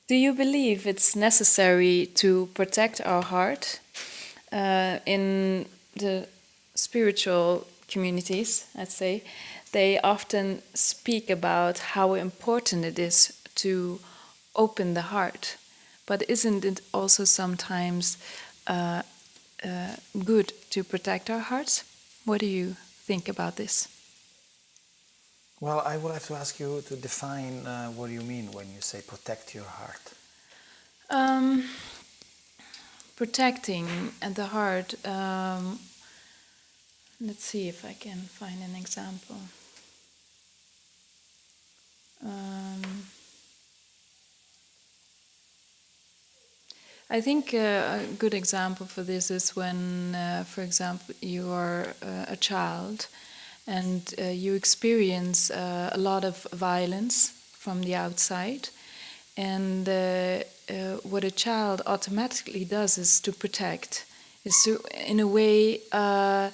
Do you believe it's necessary to protect our heart? In the spiritual communities, let's say, they often speak about how important it is to open the heart. But isn't it also sometimes good to protect our hearts? What do you think about this? Well, I would have to ask you to define what you mean when you say protect your heart. Protecting the heart. Let's see if I can find an example. I think a good example for this is when, for example, you are a child and you experience a lot of violence from the outside. And what a child automatically does is to protect, is to, in a way, I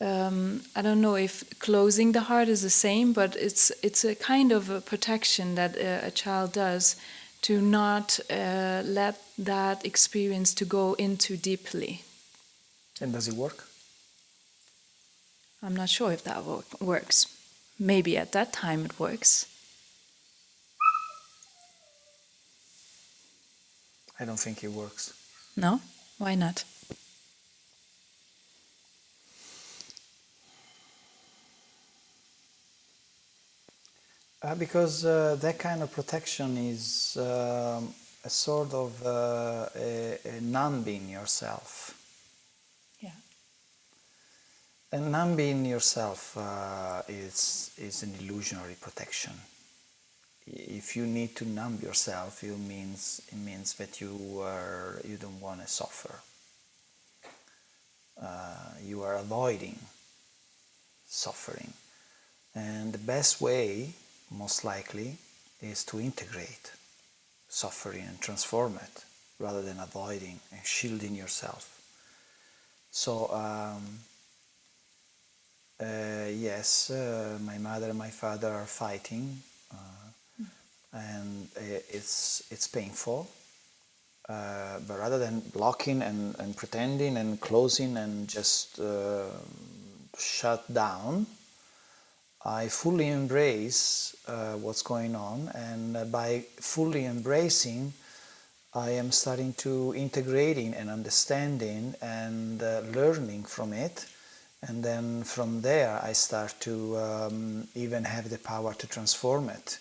don't know if closing the heart is the same, but it's a kind of a protection that a child does to not let that experience to go into deeply. And does it work? I'm not sure if that works. Maybe at that time it works. I don't think it works. No? Why not? Because that kind of protection is a sort of a numbing yourself. Yeah. And numbing yourself is an illusionary protection. If you need to numb yourself, it means that you don't want to suffer. You are avoiding suffering, and the best way, most likely, is to integrate suffering and transform it, rather than avoiding and shielding yourself. So yes, my mother and my father are fighting. And it's painful, but rather than blocking and pretending and closing and just shut down, I fully embrace what's going on, and by fully embracing, I am starting to integrating and understanding and learning from it, and then from there I start to even have the power to transform it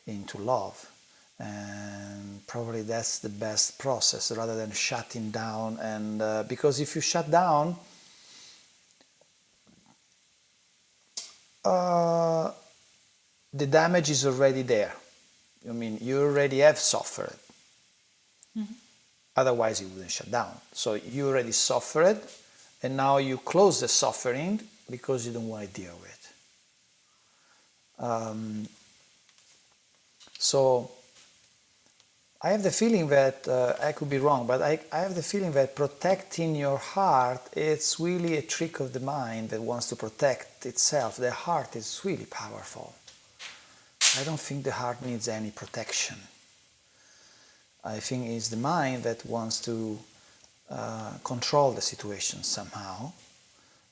into love. And probably that's the best process, rather than shutting down. And because if you shut down, the damage is already there. I mean, you already have suffered. Mm-hmm. Otherwise you wouldn't shut down. So you already suffered, and now you close the suffering because you don't want to deal with it. So I have the feeling that, I could be wrong, but I have the feeling that protecting your heart, it's really a trick of the mind that wants to protect itself. The heart is really powerful. I don't think the heart needs any protection. I think it's the mind that wants to control the situation somehow,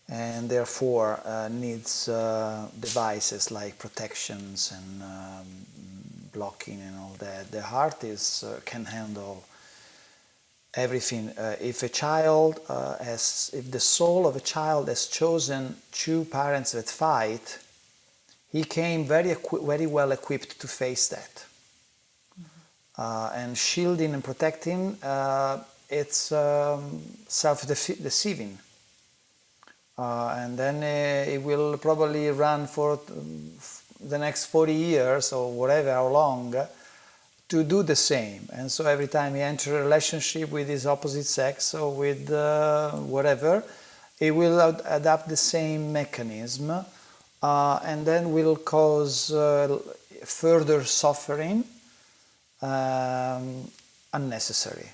and therefore needs devices like protections and blocking and all that. The heart can handle everything. If the soul of a child has chosen two parents that fight, he came very well equipped to face that. Mm-hmm. And shielding and protecting, it's self-deceiving. And then it will probably run for the next 40 years or whatever, how long, to do the same. And so every time he enters a relationship with his opposite sex or with whatever, he will adapt the same mechanism, and then will cause further suffering, unnecessary.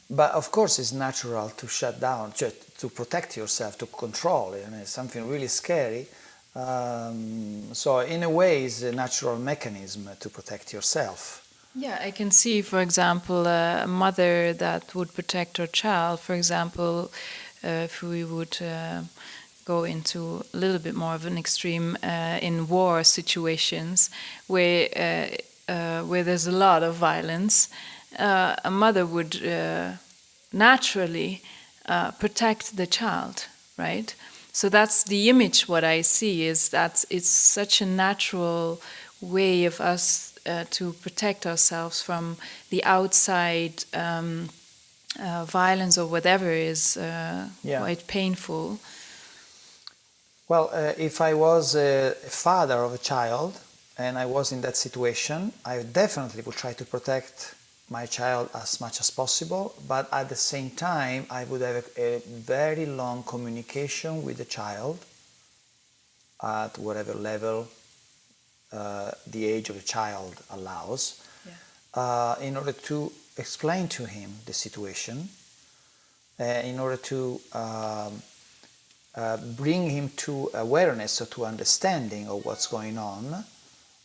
But of course it's natural to shut down, to protect yourself, to control it. It's something really scary. So in a way it's a natural mechanism to protect yourself. Yeah, I can see, for example, a mother that would protect her child. For example, if we would go into a little bit more of an extreme in war situations where there's a lot of violence, a mother would naturally protect the child, right? So that's the image. What I see is that it's such a natural way of us to protect ourselves from the outside violence or whatever is quite painful. Well, if I was a father of a child and I was in that situation, I definitely would try to protect my child as much as possible, but at the same time I would have a very long communication with the child at whatever level the age of the child allows, in order to explain to him the situation, in order to bring him to awareness or to understanding of what's going on,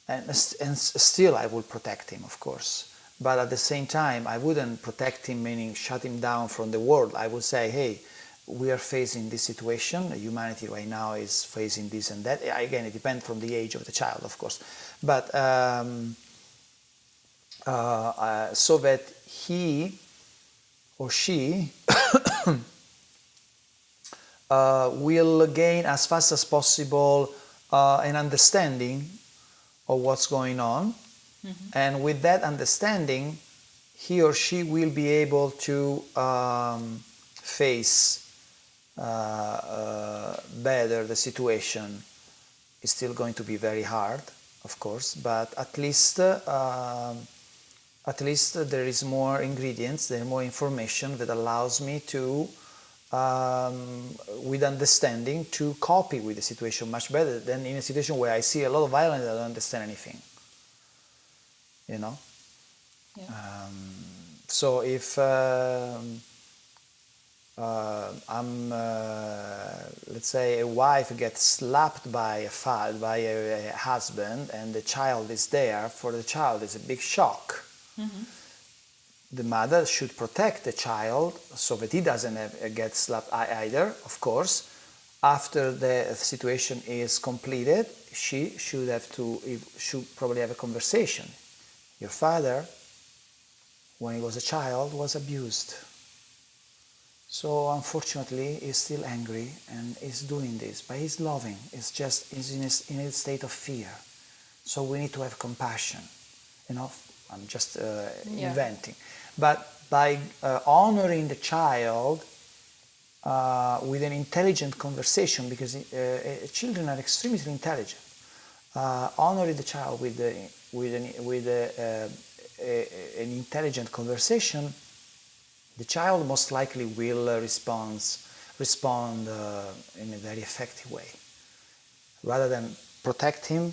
and still I would protect him, of course. But at the same time, I wouldn't protect him, meaning shut him down from the world. I would say, hey, we are facing this situation. Humanity right now is facing this and that. Again, it depends from the age of the child, of course. But so that he or she will gain as fast as possible an understanding of what's going on. And with that understanding, he or she will be able to face better the situation. It's still going to be very hard, of course, but at least there is more ingredients, there is more information that allows me to, with understanding, to copy with the situation much better than in a situation where I see a lot of violence and I don't understand anything. You know? Yeah. So if let's say a wife gets slapped by a husband and the child is there, for the child it's a big shock. The mother should protect the child so that he doesn't get slapped either, of course. After the situation is completed, she should probably have a conversation. Your father, when he was a child, was abused. So unfortunately, he's still angry and he's doing this, but he's loving. It's just he's in a state of fear. So we need to have compassion. You know, I'm just inventing. But by honoring the child with an intelligent conversation, because children are extremely intelligent, honoring the child with an intelligent conversation, the child most likely will respond in a very effective way. Rather than protect him,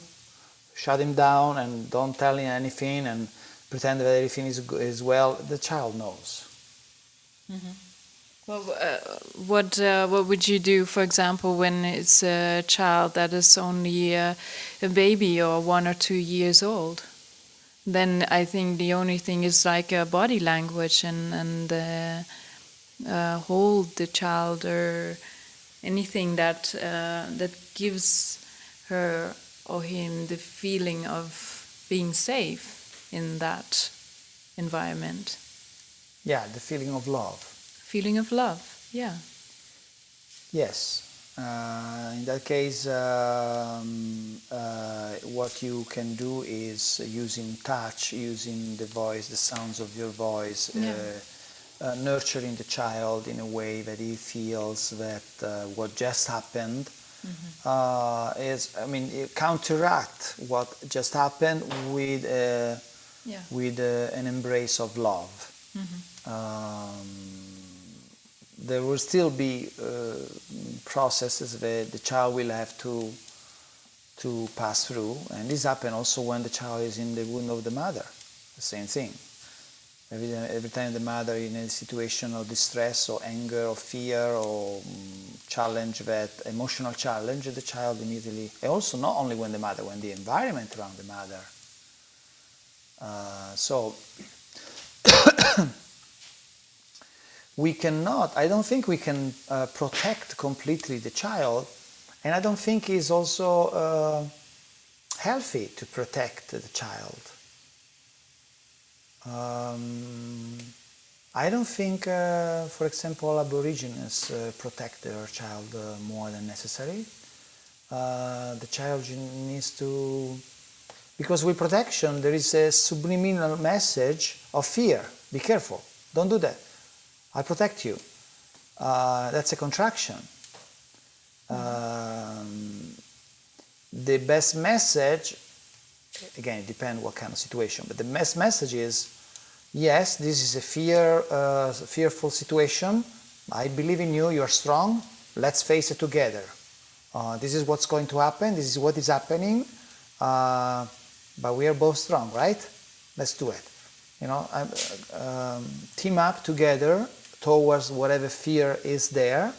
shut him down and don't tell him anything and pretend that everything is well, the child knows. Well, what would you do, for example, when it's a child that is only a baby or 1 or 2 years old? Then I think the only thing is like body language and hold the child or anything that gives her or him the feeling of being safe in that environment. Yeah, the feeling of love. Feeling of love, yeah. Yes. In that case, what you can do is using touch, using the voice, the sounds of your voice, nurturing the child in a way that he feels that what just happened counteract what just happened with Yeah. an embrace of love. There will still be processes that the child will have to pass through, and this happens also when the child is in the womb of the mother. The same thing. Every time the mother is in a situation of distress or anger or fear or challenge, that emotional challenge, the child immediately, and also not only when the mother, when the environment around the mother. So we cannot, I don't think we can protect completely the child, and I don't think it's also healthy to protect the child. I don't think, for example, Aborigines protect their child more than necessary. The child needs to, because with protection there is a subliminal message of fear. Be careful, don't do that. I protect you. That's a contraction. The best message, again, it depends what kind of situation, but the best message is, yes, this is a fearful situation. I believe in you, you're strong. Let's face it together. This is what's going to happen. This is what is happening. But we are both strong, right? Let's do it. Team up together towards whatever fear is there,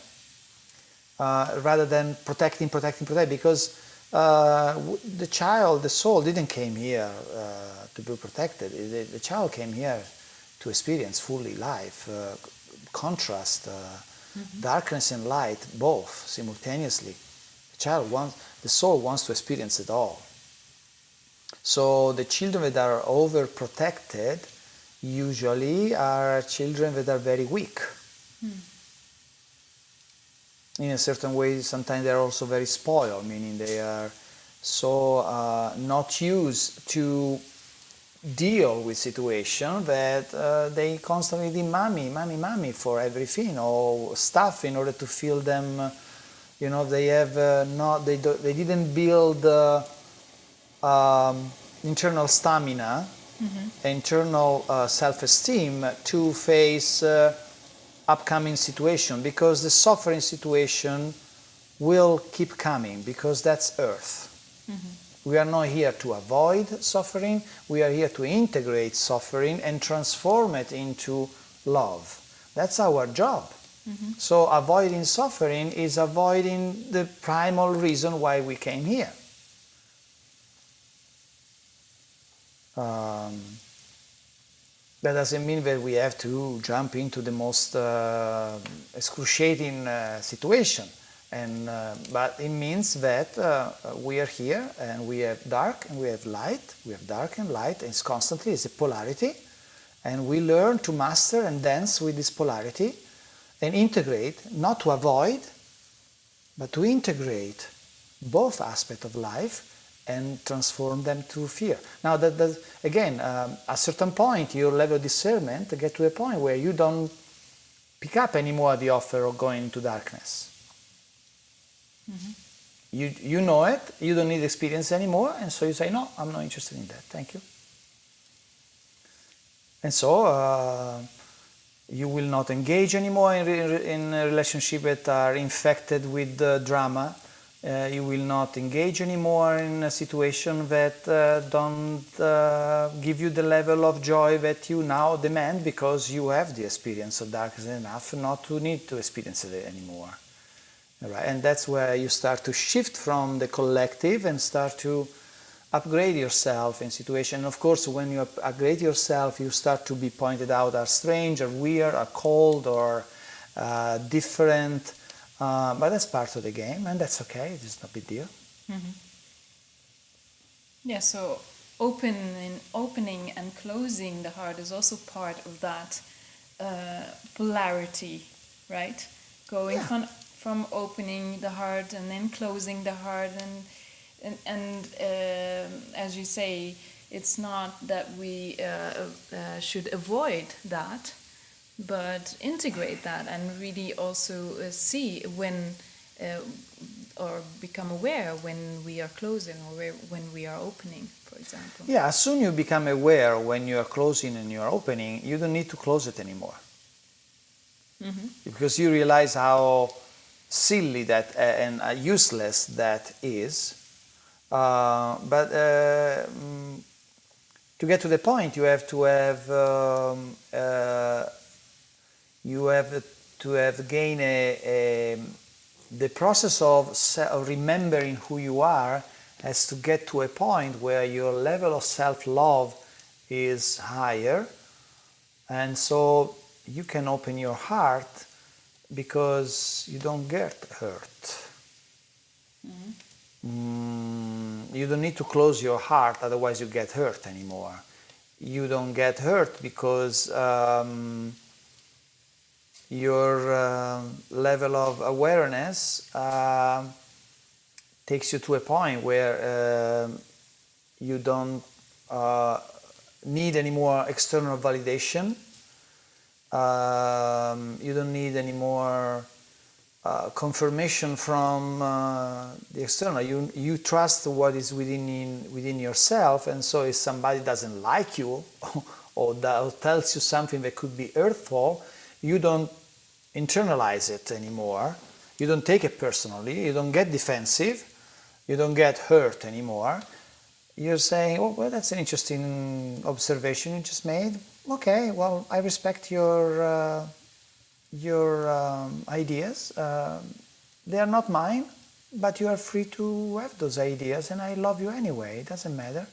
rather than protecting, because the child, the soul, didn't came here to be protected. The child came here to experience fully life, contrast, darkness and light, both simultaneously. The soul wants to experience it all. So the children that are overprotected usually are children that are very weak. In a certain way, sometimes they're also very spoiled, meaning they are so not used to deal with situations that they constantly need mommy for everything, or stuff in order to feel them. They have they didn't build internal stamina, internal self-esteem to face upcoming situation, because the suffering situation will keep coming, because that's Earth. We are not here to avoid suffering, we are here to integrate suffering and transform it into love. That's our job. So avoiding suffering is avoiding the primal reason why we came here. That doesn't mean that we have to jump into the most excruciating situation, but it means that we are here and we have dark and we have light. We have dark and light, and it's constantly, it's a polarity, and we learn to master and dance with this polarity and integrate, not to avoid, but to integrate both aspects of life and transform them through fear. Now, again, at a certain point, your level of discernment get to a point where you don't pick up anymore the offer of going into darkness. You know it, you don't need experience anymore, and so you say, no, I'm not interested in that, thank you. And so you will not engage anymore in relationships that are infected with drama. You will not engage anymore in a situation that don't give you the level of joy that you now demand, because you have the experience of darkness enough not to need to experience it anymore. Right? And that's where you start to shift from the collective and start to upgrade yourself in situation. Of course, when you upgrade yourself, you start to be pointed out as strange or weird or cold or different. But that's part of the game, and that's okay. It's no big deal. Yeah, so opening and closing the heart is also part of that polarity, right? Going from opening the heart and then closing the heart, and as you say, it's not that we should avoid that, but integrate that and really also see when or become aware when we are closing or when we are opening, for example. Yeah, as soon as you become aware when you are closing and you are opening, you don't need to close it anymore. Because you realize how silly that and useless that is. But to get to the point, you have to have gained the process of remembering who you are has to get to a point where your level of self-love is higher, and so you can open your heart because you don't get hurt. You don't need to close your heart, otherwise you get hurt anymore. You don't get hurt because your level of awareness takes you to a point where you don't need any more external validation. You don't need any more confirmation from the external. You trust what is within yourself, and so if somebody doesn't like you or tells you something that could be hurtful, you don't internalize it anymore. You don't take it personally. You don't get defensive. You don't get hurt anymore. You're saying, oh, well, that's an interesting observation you just made. Okay, well, I respect your ideas. They are not mine, but you are free to have those ideas, and I love you anyway. It doesn't matter.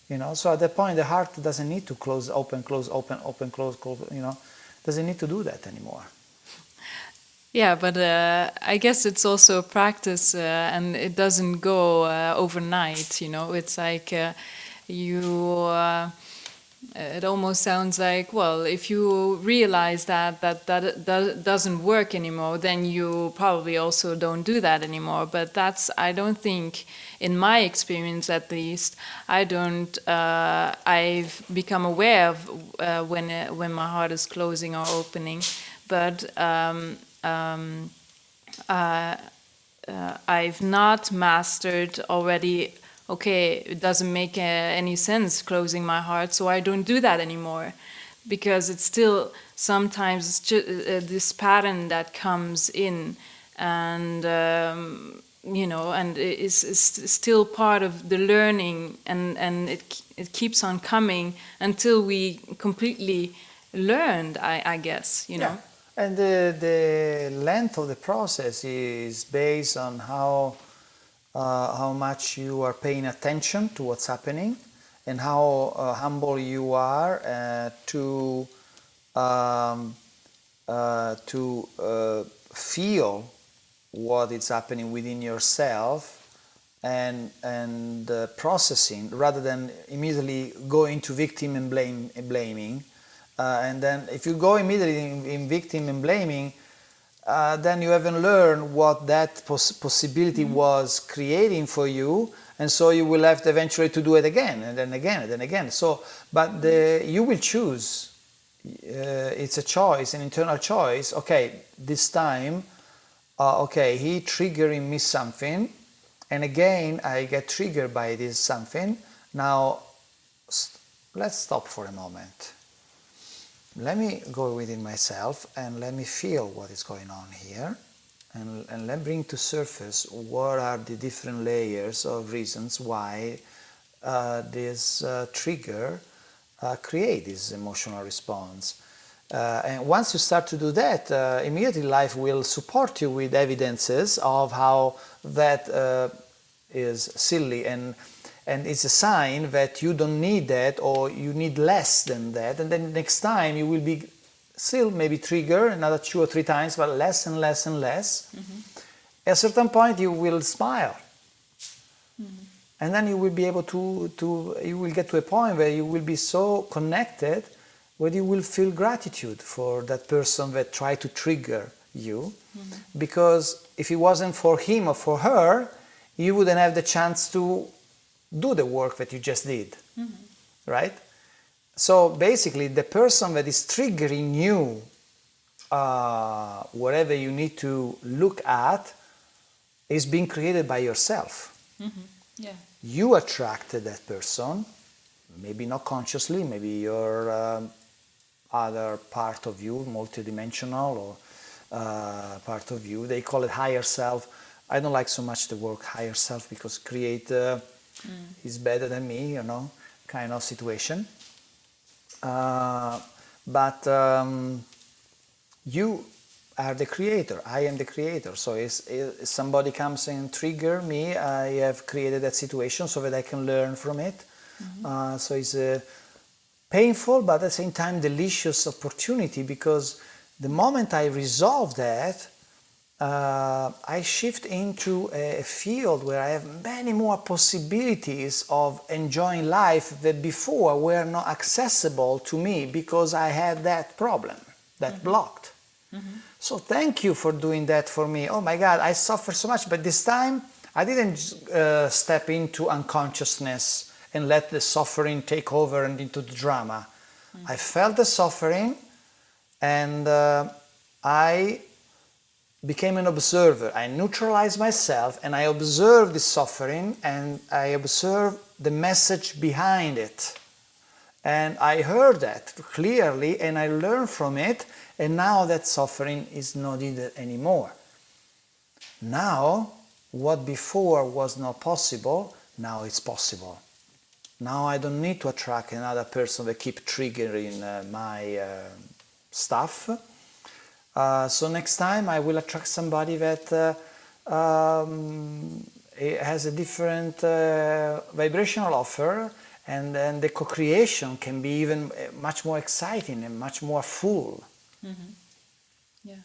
You know, so at that point, the heart doesn't need to close, open, close, open, open, close, close. You know, doesn't need to do that anymore. Yeah, but I guess it's also a practice, and it doesn't go overnight. You know, it's like it almost sounds like, well, if you realize that doesn't work anymore, then you probably also don't do that anymore. But I don't think, in my experience at least, I've become aware of when my heart is closing or opening, but I've not mastered already, okay, it doesn't make any sense closing my heart, so I don't do that anymore. Because it's still sometimes this pattern that comes in, and you know, and it's still part of the learning, and it keeps on coming until we completely learned, I guess, you know. Yeah. And the length of the process is based on how much you are paying attention to what's happening, and how humble you are to feel what is happening within yourself, and processing, rather than immediately go into victim and blaming. And then if you go immediately in victim and blaming, then you haven't learned what that possibility was creating for you, and so you will have to eventually to do it again and then again and then again. So, but you will choose. It's a choice, an internal choice. Okay, this time, okay, he triggering me something, and again I get triggered by this something. Now, let's stop for a moment. Let me go within myself and let me feel what is going on here, and let me bring to surface what are the different layers of reasons why this trigger create this emotional response. And once you start to do that, immediately life will support you with evidences of how that is silly, and it's a sign that you don't need that, or you need less than that, and then next time you will be still maybe trigger another 2 or 3 times, but less and less and less. At a certain point you will smile, and then you will be able to you will get to a point where you will be so connected, where you will feel gratitude for that person that tried to trigger you, because if it wasn't for him or for her, you wouldn't have the chance to do the work that you just did, right? So basically, the person that is triggering you, whatever you need to look at, is being created by yourself. Yeah. You attracted that person, maybe not consciously, maybe your other part of you, multidimensional or part of you. They call it higher self. I don't like so much the word higher self because creator is better than me, kind of situation. But you are the creator. I am the creator. So if somebody comes and trigger me, I have created that situation so that I can learn from it. So it's a painful but at the same time delicious opportunity, because the moment I resolve that, I shift into a field where I have many more possibilities of enjoying life that before were not accessible to me because I had that problem, that blocked. So thank you for doing that for me. Oh my God, I suffer so much, but this time I didn't step into unconsciousness and let the suffering take over and into the drama. I felt the suffering and I became an observer. I neutralized myself and I observed the suffering and I observed the message behind it. And I heard that clearly and I learned from it, and now that suffering is not needed anymore. Now, what before was not possible, now it's possible. Now I don't need to attract another person that keep triggering my stuff. So next time I will attract somebody that has a different vibrational offer, and then the co-creation can be even much more exciting and much more full. Yeah.